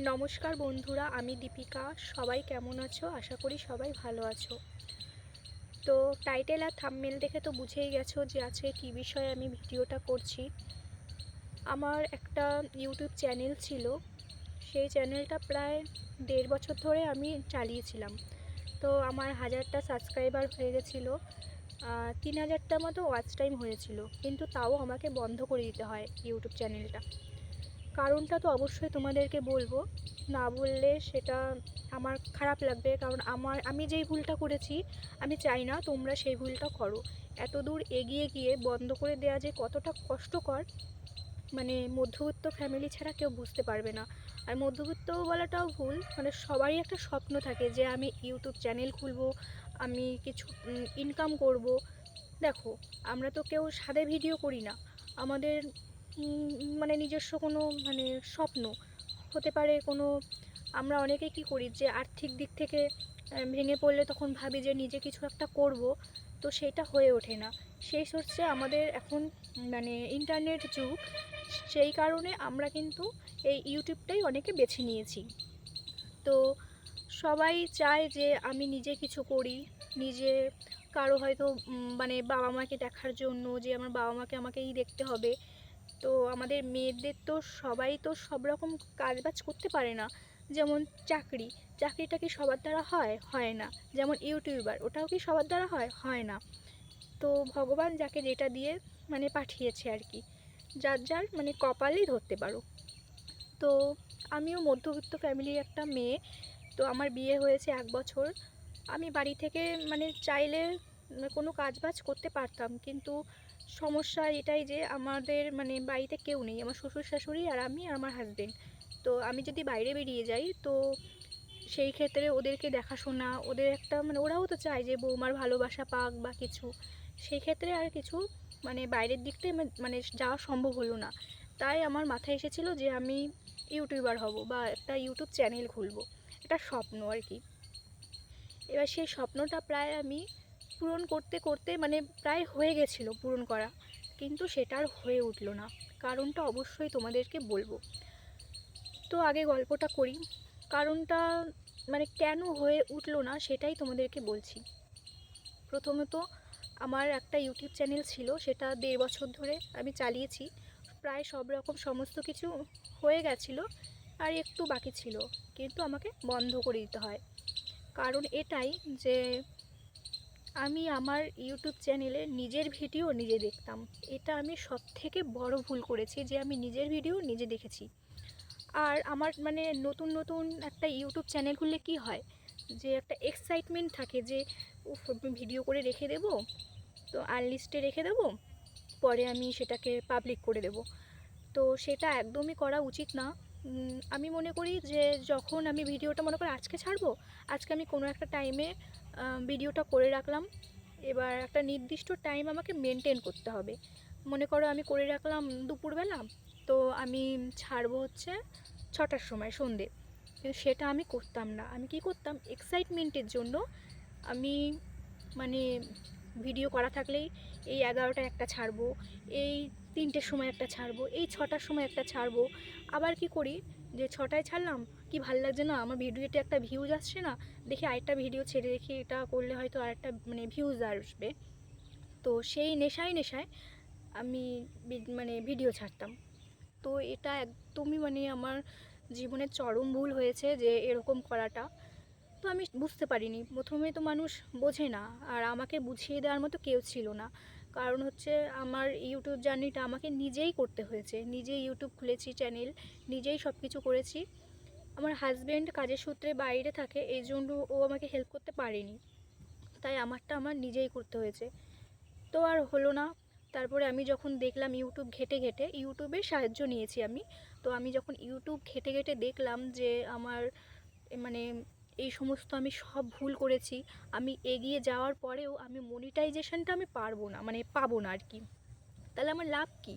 নমস্কার বন্ধুরা, আমি দীপিকা। সবাই কেমন আছো? আশা করি সবাই ভালো আছো। তো টাইটেল আর থাম্বনেল দেখে তো বুঝেই গেছো যে আজকে কী বিষয়ে আমি ভিডিওটা করছি। আমার একটা ইউটিউব চ্যানেল ছিল, সেই চ্যানেলটা প্রায় 1.5 বছর ধরে আমি চালিয়েছিলাম। তো আমার 1000টা সাবস্ক্রাইবার হয়ে গেছিলো, 3000টা মতো ওয়াচ টাইম হয়েছিল, কিন্তু তাও আমাকে বন্ধ করে দিতে হয় ইউটিউব চ্যানেলটা। কারণটা তো অবশ্যই তোমাদেরকে বলবো, না বললে সেটা আমার খারাপ লাগবে। কারণ আমি যেই ভুলটা করেছি, আমি চাই না তোমরা সেই ভুলটা করো। এত দূর এগিয়ে গিয়ে বন্ধ করে দেওয়া যে কতটা কষ্টকর, মানে মধ্যবিত্ত ফ্যামিলি ছাড়া কেউ বুঝতে পারবে না। আর মধ্যবিত্ত বলাটাও ভুল, মানে সবারই একটা স্বপ্ন থাকে যে আমি ইউটিউব চ্যানেল খুলবো, আমি কিছু ইনকাম করব। দেখো, আমরা তো কেউ সাদে ভিডিও করি না। আমাদের মানে নিজস্ব কোনো স্বপ্ন হতে পারে কোনো। আমরা অনেকে কি করি যে আর্থিক দিক থেকে ভেঙে পড়লে তখন ভাবি যে নিজে কিছু একটা করব, তো সেটা হয়ে ওঠে না। সেই সোর্সে আমাদের এখন ইন্টারনেট যুগ, সেই কারণে আমরা কিন্তু এই ইউটিউবটাই অনেকে বেছে নিয়েছি। তো সবাই চায় যে আমি নিজে কিছু করি, নিজে কারো হয়তো বাবা মাকে দেখার জন্য, যে আমার বাবা মাকে আমাকেই দেখতে হবে। তো আমাদের মেয়েদের তো সবাই তো সব রকম কাজবাজ করতে পারে না। যেমন চাকরিটা কি সবার দ্বারা হয় না। যেমন ইউটিউবার, ওটাও কি সবার দ্বারা হয় না। তো ভগবান যাকে যেটা দিয়ে পাঠিয়েছে আর কি, যার যার কপালেই ধরতে পারো। তো আমিও মধ্যবিত্ত ফ্যামিলির একটা মেয়ে। তো আমার বিয়ে হয়েছে 1 বছর। আমি বাড়ি থেকে চাইলে কোনো কাজবাজ করতে পারতাম, কিন্তু সমস্যা এটাই যে আমাদের বাড়িতে কেউ নেই। আমার শ্বশুর শাশুড়ি আর আমি আর আমার হাজবেন্ড। তো আমি যদি বাইরে বেরিয়ে যাই, তো সেই ক্ষেত্রে ওদেরকে দেখাশোনা, ওদের একটা ওরাও তো চায় যে বৌমার ভালোবাসা পাক বা কিছু। সেই ক্ষেত্রে আর কিছু বাইরের দিকটাই যাওয়া সম্ভব হলো না। তাই আমার মাথায় এসেছিলো যে আমি ইউটিউবার হব বা একটা ইউটিউব চ্যানেল খুলব। এটা স্বপ্ন আর কি। এবার সেই স্বপ্নটা প্রায় আমি পূরণ করতে করতে প্রায় হয়ে গেছিলো পূরণ করা, কিন্তু সেটা আর হয়ে উঠলো না। কারণটা অবশ্যই তোমাদেরকে বলবো। তো আগে গল্পটা করি। কারণটা কেন হয়ে উঠলো না সেটাই তোমাদেরকে বলছি। প্রথমত, আমার একটা ইউটিউব চ্যানেল ছিল, সেটা 1.5 বছর ধরে আমি চালিয়েছি। প্রায় সব রকম সমস্ত কিছু হয়ে গেছিলো, আর একটু বাকি ছিল, কিন্তু আমাকে বন্ধ করে দিতে হয়। কারণ এটাই যে আমি আমার ইউটিউব চ্যানেলে নিজের ভিডিও নিজে দেখতাম। এটা আমি সবথেকে বড় ভুল করেছি, যে আমি নিজের ভিডিও নিজে দেখেছি। আর আমার নতুন নতুন একটা ইউটিউব চ্যানেল খুললে কি হয়, যে একটা এক্সাইটমেন্ট থাকে যে ভিডিও করে রেখে দেব, তো আনলিস্টে রেখে দেব, পরে আমি সেটাকে পাবলিক করে দেব। তো সেটা একদমই করা উচিত না। আমি মনে করি যে যখন আমি ভিডিওটা মনে করি আজকে ছাড়বো, আজকে আমি কোনো একটা টাইমে ভিডিওটা করে রাখলাম। এবার একটা নির্দিষ্ট টাইম আমাকে মেনটেন করতে হবে। মনে করো আমি করে রাখলাম দুপুরবেলা, তো আমি ছাড়বো হচ্ছে 6টার সময় সন্ধে। কিন্তু সেটা আমি করতাম না। আমি কি করতাম, এক্সাইটমেন্টের জন্য আমি মানে ভিডিও করা থাকলেই এই 11টায় একটা ছাড়বো, এই 3টের সময় একটা ছাড়বো, এই 6টার সময় একটা ছাড়বো। আবার কি করি, যে 6টায় ছাড়লাম, কি ভাল লাগছে না, আমার ভিডিওতে একটা ভিউজ আসছে না, দেখি আরেকটা ভিডিও ছেড়ে দেখি, এটা করলে হয়তো আরেকটা ভিউজ আসবে। তো সেই নেশায় নেশায় আমি ভিডিও ছাড়তাম। তো এটা একদমই আমার জীবনের চরম ভুল হয়েছে যে এরকম করাটা। তো আমি বুঝতে পারিনি, প্রথমে তো মানুষ বোঝে না, আর আমাকে বুঝিয়ে দেওয়ার মতো কেউ ছিল না। কারণ হচ্ছে আমার ইউটিউব জার্নিটা আমাকে নিজেই করতে হয়েছে। নিজেই ইউটিউব খুলেছি চ্যানেল, নিজেই সব কিছু করেছি। আমার হাজব্যান্ড কাজের সূত্রে বাইরে থাকে, এই জন্য ও আমাকে হেল্প করতে পারেনি। তাই আমারটা আমার নিজেই করতে হয়েছে। তো আর হলো না। তারপরে আমি যখন দেখলাম ইউটিউব ঘেঁটে ঘেঁটে, ইউটিউবের সাহায্য নিয়েছি আমি। তো আমি যখন ইউটিউব ঘেঁটে ঘেঁটে দেখলাম যে আমার মানে এই সমস্ত আমি সব ভুল করেছি, আমি এগিয়ে যাওয়ার পরেও আমি মনিটাইজেশনটা আমি পাবো না আর কি। তাহলে আমার লাভ কি?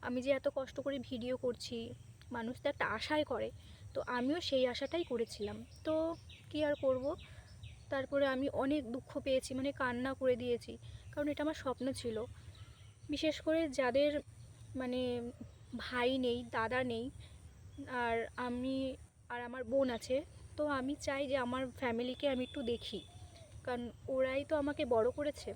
আমি যে এত কষ্ট করে ভিডিও করছি, মানুষ তো একটা আশায় করে, তো আমিও সেই আশাটাই করেছিলাম। তো কি আর করব। তারপরে আমি অনেক দুঃখ পেয়েছি, কান্না করে দিয়েছি। কারণ এটা আমার স্বপ্ন ছিল। বিশেষ করে যাদের মানে ভাই নেই, দাদা নেই, আর আমি আর আমার বোন আছে। তো আমি চাই যে আমার ফ্যামিলিকে আমি একটু দেখি, কারণ ওরাই তো আমাকে বড় করেছে।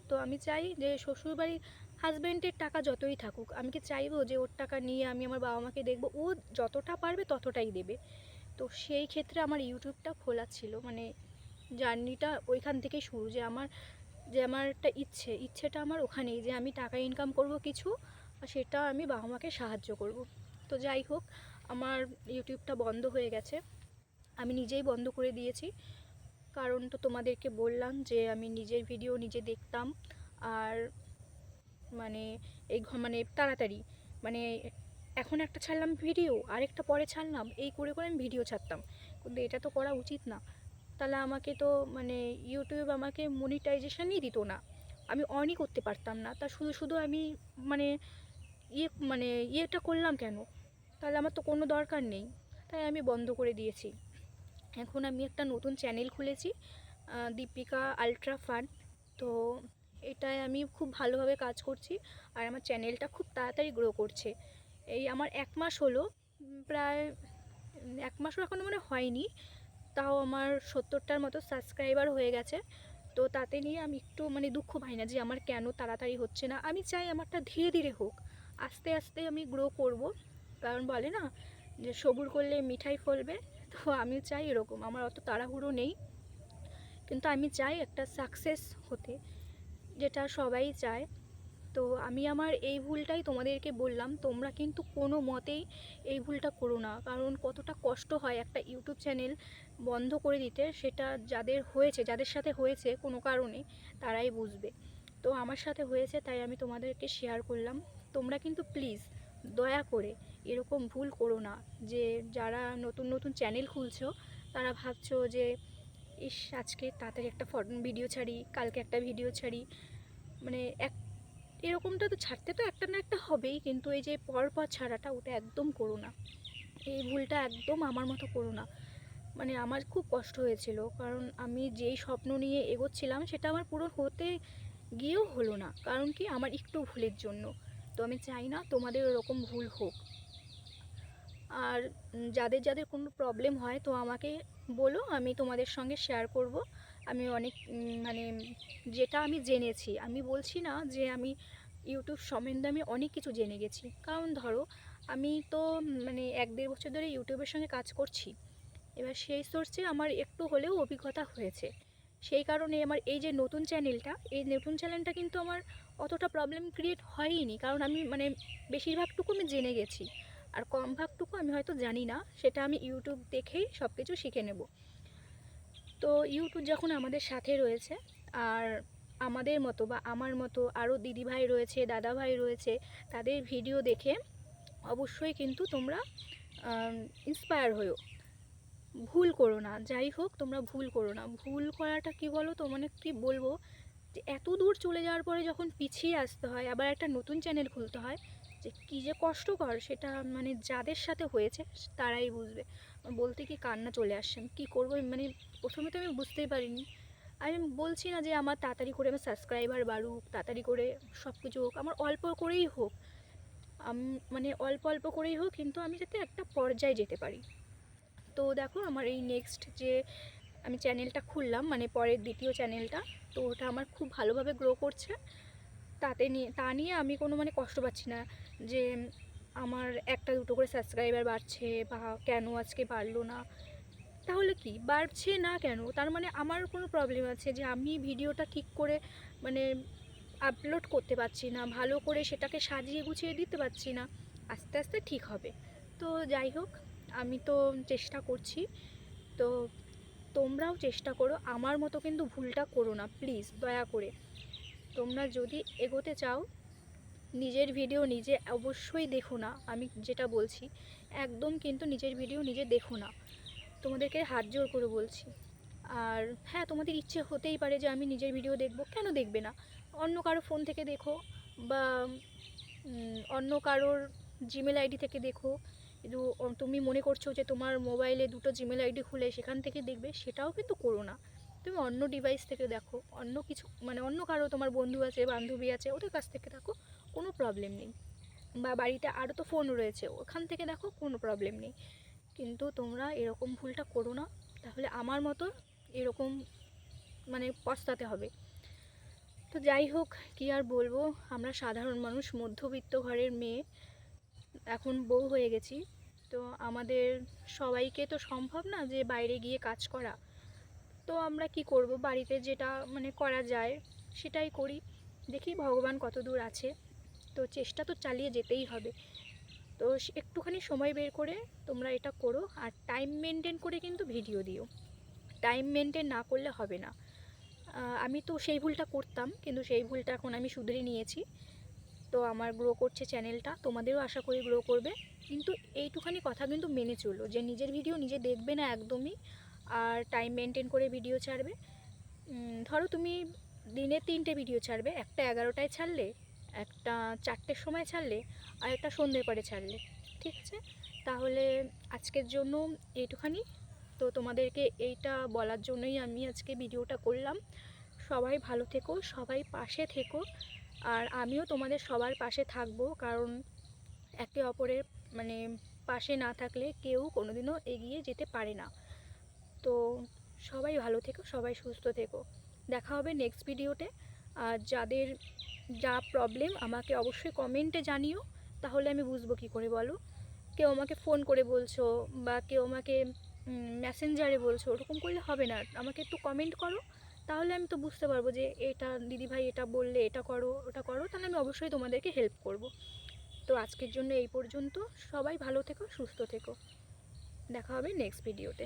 তো আমি চাই যে শ্বশুরবাড়ির হাজব্যান্ডের টাকা যতই থাকুক, আমি কি চাইবো যে ওর টাকা নিয়ে আমি আমার বাবা মাকে দেখবো? ও যতটা পারবে ততটাই দেবে। তো সেই ক্ষেত্রে আমার ইউটিউবটা খোলা ছিল, মানে জার্নিটা ওইখান থেকেই শুরু, যে আমার একটা ইচ্ছেটা আমার ওখানেই, যে আমি টাকা ইনকাম করব কিছু, আর সেটা আমি বাবা মাকে সাহায্য করব। তো যাই হোক, আমার ইউটিউবটা বন্ধ হয়ে গেছে, আমি নিজেই বন্ধ করে দিয়েছি। কারণ তো তোমাদেরকে বললাম যে আমি নিজের ভিডিও নিজে দেখতাম, আর মানে মানে তাড়াতাড়ি, মানে এখন একটা ছাড়লাম ভিডিও, আরেকটা পরে ছাড়লাম, এই করে করে আমি ভিডিও ছাড়তাম। কিন্তু এটা তো করা উচিত না। তাহলে আমাকে তো মানে ইউটিউব আমাকে মনিটাইজেশনই দিত না, আমি অনই করতে পারতাম না। তা শুধু শুধু আমি মানে ইয়েটা করলাম কেন? তাহলে আমার তো কোনো দরকার নেই, তাই আমি বন্ধ করে দিয়েছি। এখন আমি একটা নতুন চ্যানেল খুলেছি, দীপিকা আলট্রা ফান। তো এটায় আমি খুব ভালোভাবে কাজ করছি, আর আমার চ্যানেলটা খুব তাড়াতাড়ি গ্রো করছে। এই আমার 1 মাস হলো, প্রায় 1 মাসও এখনও মানে হয়নি, তাও আমার 70টার মতো সাবস্ক্রাইবার হয়ে গেছে। তো তাতে নিয়ে আমি একটু মানে দুঃখ পাই না যে আমার কেন তাড়াতাড়ি হচ্ছে না। আমি চাই আমারটা ধীরে ধীরে হোক, আস্তে আস্তে আমি গ্রো করব। কারণ বলে না যে সবুর করলে মিঠাই ফলবে, তো আমি চাই এরকম। আমার অত তাড়াহুড়ো নেই, কিন্তু আমি চাই একটা সাকসেস হতে, যেটা সবাই চায়। তো আমি আমার এই ভুলটাই তোমাদেরকে বললাম, তোমরা কিন্তু কোনো মতেই এই ভুলটা করো না। কারণ কতটা কষ্ট হয় একটা ইউটিউব চ্যানেল বন্ধ করে দিতে, সেটা যাদের সাথে হয়েছে কোনো কারণে, তারাই বুঝবে। তো আমার সাথে হয়েছে, তাই আমি তোমাদেরকে শেয়ার করলাম। তোমরা কিন্তু প্লিজ দয়া করে এরকম ভুল করো না, যে যারা নতুন নতুন চ্যানেল খুলছো তারা ভাবছো যে ইস আজকে তাড়াতাড়ি একটা ভিডিও ছাড়ি, কালকে একটা ভিডিও ছাড়ি, মানে এরকমটা তো ছাড়তে তো একটা না একটা হবেই, কিন্তু এই যে পরপর ছাড়াটা, ওটা একদম করো না। এই ভুলটা একদম আমার মতো করো না। মানে আমার খুব কষ্ট হয়েছিল, কারণ আমি যেই স্বপ্ন নিয়ে এগোচ্ছিলাম সেটা আমার পূরণ হতে গিয়েও হলো না। কারণ কি, আমার একটু ভুলের জন্য। তো আমি চাই না তোমাদের ওরকম ভুল হোক। আর যাদের যাদের কোনো প্রবলেম হয় তো আমাকে বলো, আমি তোমাদের সঙ্গে শেয়ার করব। আমি অনেক মানে যেটা আমি জেনেছি, আমি বলছি না যে আমি ইউটিউব সম্বন্ধে আমি অনেক কিছু জেনে গেছি। কারণ ধরো আমি তো মানে 1-1.5 বছর ধরে ইউটিউবের সঙ্গে কাজ করছি। এবার সেই সোর্সে আমার একটু হলেও অভিজ্ঞতা হয়েছে। সেই কারণে আমার এই নতুন চ্যানেলটা কিন্তু আমার অতটা প্রবলেম ক্রিয়েট হয়ইনি, কারণ আমি মানে বেশিরভাগটুকু আমি জেনে গেছি। আর কম ভাগটুকু আমি হয়তো জানি না, সেটা আমি ইউটিউব দেখেই সব কিছু শিখে নেব। তো ইউটিউব যখন আমাদের সাথে রয়েছে, আর আমাদের মতো বা আমার মতো আরও দিদিভাই রয়েছে, দাদাভাই রয়েছে, তাদের ভিডিও দেখে অবশ্যই কিন্তু তোমরা ইন্সপায়ার হও। ভুল করো না, যাই হোক তোমরা ভুল করো না। ভুল করাটা কি বলো তো, মানে কি বলবো, যে এত দূর চলে যাওয়ার পরে যখন পিছিয়ে আসতে হয়, আবার একটা নতুন চ্যানেল খুলতে হয়, যে কী যে কষ্টকর, সেটা মানে যাদের সাথে হয়েছে তারাই বুঝবে। বলতে কি কান্না চলে আসছে, আমি কী করবো, মানে প্রথমে তো আমি বুঝতেই পারিনি। আমি বলছি না যে আমার তাড়াতাড়ি করে আমার সাবস্ক্রাইবার বাড়ুক, তাড়াতাড়ি করে সব কিছু হোক, আমার অল্প করেই হোক, মানে অল্প অল্প করেই হোক, কিন্তু আমি যাতে একটা পর্যায়ে যেতে পারি। তো দেখো আমার এই নেক্সট যে আমি চ্যানেলটা খুললাম, মানে পরের দ্বিতীয় চ্যানেলটা, তো ওটা আমার খুব ভালোভাবে গ্রো করছে। তা নিয়ে আমি কোনো মানে কষ্ট পাচ্ছি না যে আমার 1-2 করে সাবস্ক্রাইবার বাড়ছে, বা কেন আজকে বাড়লো না। তাহলে কি বাড়ছে না কেন, তার মানে আমার কোনো প্রবলেম আছে, যে আমি ভিডিওটা ঠিক করে মানে আপলোড করতে পারছি না, ভালো করে সেটাকে সাজিয়ে গুছিয়ে দিতে পারছি না। আস্তে আস্তে ঠিক হবে। তো যাই হোক, আমি তো চেষ্টা করছি। তো তোমরাও চেষ্টা করো, আমার মতো কিন্তু ভুলটা করো না প্লিজ, দয়া করে। তোমরা যদি এগোতে চাও, নিজের ভিডিও নিজে অবশ্যই দেখো না, আমি যেটা বলছি একদম কিন্তু নিজের ভিডিও নিজে দেখো না, তোমাদেরকে হাত জোর করে বলছি। আর হ্যাঁ, তোমাদের ইচ্ছে হতেই পারে যে আমি নিজের ভিডিও দেখব, কেন দেখবে না? অন্য কারো ফোন থেকে দেখো, বা অন্য কারোর জিমেল আইডি থেকে দেখো। কিন্তু তুমি মনে করছো যে তোমার মোবাইলে 2টো জিমেল আইডি খুলে সেখান থেকে দেখবে, সেটাও কিন্তু করো না। তুমি অন্য ডিভাইস থেকে দেখো, অন্য কিছু মানে অন্য কারো তোমার বন্ধু আছে, বান্ধবী আছে, ওদের কাছ থেকে দেখো, কোনো প্রবলেম নেই। বা বাড়িতে আরও তো ফোন রয়েছে, ওখান থেকে দেখো, কোনো প্রবলেম নেই। কিন্তু তোমরা এরকম ভুলটা করো না, তাহলে আমার মতো এরকম মানে পস্তাতে হবে। তো যাই হোক, কী আর বলবো, আমরা সাধারণ মানুষ, মধ্যবিত্ত ঘরের মেয়ে, এখন বউ হয়ে গেছি। তো আমাদের সবাইকে তো সম্ভব না যে বাইরে গিয়ে কাজ করা। তো আমরা কি করব, বাড়িতে যেটা মানে করা যায় সেটাই করি। দেখি ভগবান কত দূর আছে, তো চেষ্টা তো চালিয়ে যেতেই হবে। তো একটুখানি সময় বের করে তোমরা এটা করো, আর টাইম মেনটেন করে কিন্তু ভিডিও দিও। টাইম মেনটেন না করলে হবে না। আমি তো সেই ভুলটা করতাম, কিন্তু সেই ভুলটা এখন আমি শুধরে নিয়েছি। তো আমার গ্রো করছে চ্যানেলটা, তোমাদেরও আশা করি গ্রো করবে। কিন্তু এইটুখানি কথা কিন্তু মেনে চলো যে নিজের ভিডিও নিজে দেখবে না একদমই, আর টাইম মেনটেন করে ভিডিও ছাড়বে। ধরো তুমি দিনে 3টে ভিডিও ছাড়বে, একটা 11টায় ছাড়লে, একটা 4টের সময় ছাড়লে, আর একটা সন্ধ্যের পরে ছাড়লে, ঠিক আছে? তাহলে আজকের জন্য এইটুখানি। তো তোমাদেরকে এইটা বলার জন্যই আমি আজকে ভিডিওটা করলাম। সবাই ভালো থেকো, সবাই পাশে থেকো, আর আমিও তোমাদের সবার পাশে থাকবো, কারণ একে অপরের মানে পাশে না থাকলে কেউ কোনোদিনও এগিয়ে যেতে পারে না। তো সবাই ভালো থেকো, সবাই সুস্থ থেকো। দেখা হবে নেক্সট ভিডিওতে। আর যাদের যা প্রবলেম আমাকে অবশ্যই কমেন্টে জানিও, তাহলে আমি বুঝবো কী করে, বলো। কেউ আমাকে ফোন করে বলছো বা কেউ আমাকে মেসেঞ্জারে বলছো, ওরকম করলে হবে না। আমাকে একটু কমেন্ট করো, তাহলে আমি তো বুঝতে পারবো যে এটা দিদিভাই এটা বললে, এটা করো ওটা করো, তাহলে আমি অবশ্যই তোমাদেরকে হেল্প করব। তো আজকের জন্য এই পর্যন্ত। সবাই ভালো থেকো, সুস্থ থেকো। দেখা হবে নেক্সট ভিডিওতে।